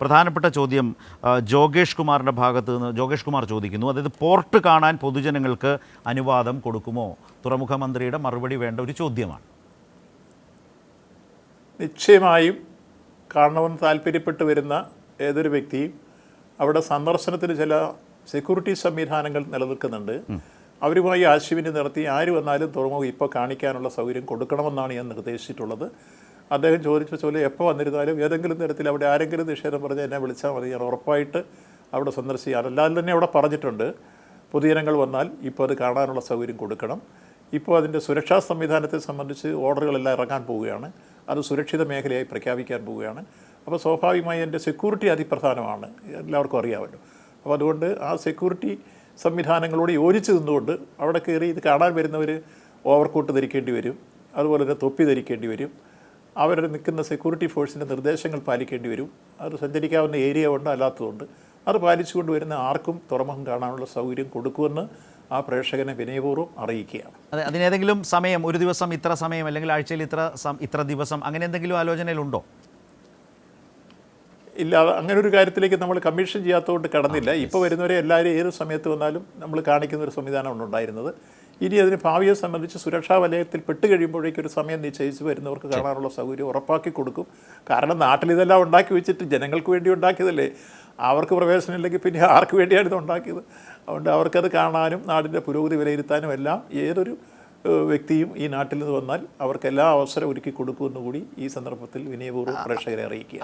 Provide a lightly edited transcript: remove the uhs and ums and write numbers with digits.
പ്രധാനപ്പെട്ട ചോദ്യം ജോഗേഷ് കുമാറിൻ്റെ ഭാഗത്ത് നിന്ന് ജോഗേഷ് കുമാർ ചോദിക്കുന്നു. അതായത് പോർട്ട് കാണാൻ പൊതുജനങ്ങൾക്ക് അനുവാദം കൊടുക്കുമോ? തുറമുഖ മന്ത്രിയുടെ മറുപടി വേണ്ട ഒരു ചോദ്യമാണ്. നിശ്ചയമായും കാണണമെന്ന് താല്പര്യപ്പെട്ട് വരുന്ന ഏതൊരു വ്യക്തിയും അവിടെ സന്ദർശനത്തിന് ചില സെക്യൂരിറ്റി സംവിധാനങ്ങൾ നിലനിൽക്കുന്നുണ്ട്. അവരുമായി ആശയവിനിമയം നടത്തി ആര് വന്നാലും തുറമുഖം ഇപ്പോൾ കാണിക്കാനുള്ള സൗകര്യം കൊടുക്കണമെന്നാണ് ഞാൻ നിർദ്ദേശിച്ചിട്ടുള്ളത്. അദ്ദേഹം ചോദിച്ച പോലെ എപ്പോൾ വന്നിരുന്നാലും ഏതെങ്കിലും തരത്തിൽ അവിടെ ആരെങ്കിലും നിഷേധം പറഞ്ഞ് എന്നെ വിളിച്ചാൽ മതി, ഞാൻ ഉറപ്പായിട്ട് അവിടെ സന്ദർശിക്കാം. അല്ലാതെ തന്നെ അവിടെ പറഞ്ഞിട്ടുണ്ട്, പൊതുജനങ്ങൾ വന്നാൽ ഇപ്പോൾ അത് കാണാനുള്ള സൗകര്യം കൊടുക്കണം. ഇപ്പോൾ അതിൻ്റെ സുരക്ഷാ സംവിധാനത്തെ സംബന്ധിച്ച് ഓർഡറുകളെല്ലാം ഇറങ്ങാൻ പോവുകയാണ്. അത് സുരക്ഷിത മേഖലയായി പ്രഖ്യാപിക്കാൻ പോവുകയാണ്. അപ്പോൾ സ്വാഭാവികമായി എൻ്റെ സെക്യൂരിറ്റി അതിപ്രധാനമാണ്, എല്ലാവർക്കും അറിയാമല്ലോ. അപ്പോൾ അതുകൊണ്ട് ആ സെക്യൂരിറ്റി സംവിധാനങ്ങളോട് യോജിച്ച് നിന്നുകൊണ്ട് അവിടെ കയറി ഇത് കാണാൻ വരുന്നവർ ഓവർകോട്ട് ധരിക്കേണ്ടി വരും, അതുപോലെ തന്നെ തൊപ്പി ധരിക്കേണ്ടി വരും, അവരുടെ നിൽക്കുന്ന സെക്യൂരിറ്റി ഫോഴ്സിൻ്റെ നിർദ്ദേശങ്ങൾ പാലിക്കേണ്ടി വരും. അത് സഞ്ചരിക്കാവുന്ന ഏരിയ ഉണ്ട്, അല്ലാത്തതുകൊണ്ട് അത് പാലിച്ചുകൊണ്ട് വരുന്ന ആർക്കും തുറമുഖം കാണാനുള്ള സൗകര്യം കൊടുക്കുമെന്ന് ആ പ്രേക്ഷകനെ വിനയപൂർവ്വം അറിയിക്കുകയാണ്. അതെ, അതിനേതെങ്കിലും സമയം, ഒരു ദിവസം ഇത്ര സമയം അല്ലെങ്കിൽ ആഴ്ചയിൽ ഇത്ര ദിവസം, അങ്ങനെ എന്തെങ്കിലും ആലോചനയിലുണ്ടോ? ഇല്ല, അങ്ങനെ ഒരു കാര്യത്തിലേക്ക് നമ്മൾ കമ്മീഷൻ ചെയ്യാത്തതുകൊണ്ട് കടന്നില്ല. ഇപ്പോൾ വരുന്നവരെ എല്ലാവരും ഏത് സമയത്ത് വന്നാലും നമ്മൾ കാണിക്കുന്ന ഒരു സംവിധാനമാണ് ഉണ്ടായിരുന്നത്. ഇനി അതിന് ഭാവിയെ സംബന്ധിച്ച് സുരക്ഷാ വലയത്തിൽ പെട്ട് കഴിയുമ്പോഴേക്കും ഒരു സമയം നിശ്ചയിച്ച് വരുന്നവർക്ക് കാണാനുള്ള സൗകര്യം ഉറപ്പാക്കി കൊടുക്കും. കാരണം നാട്ടിൽ ഇതെല്ലാം ഉണ്ടാക്കി വെച്ചിട്ട് ജനങ്ങൾക്ക് വേണ്ടി ഉണ്ടാക്കിയതല്ലേ, അവർക്ക് പ്രവേശനമില്ലെങ്കിൽ പിന്നെ ആർക്ക് വേണ്ടിയാണ് ഇത് ഉണ്ടാക്കിയത്? അതുകൊണ്ട് അവർക്കത് കാണാനും നാടിൻ്റെ പുരോഗതി വിലയിരുത്താനും എല്ലാം ഏതൊരു വ്യക്തിയും ഈ നാട്ടിൽ നിന്ന് വന്നാൽ അവർക്ക് എല്ലാ അവസരം ഒരുക്കി കൊടുക്കുമെന്ന് കൂടി ഈ സന്ദർഭത്തിൽ വിനയപൂർവ്വം പ്രേക്ഷകരെ അറിയിക്കുക.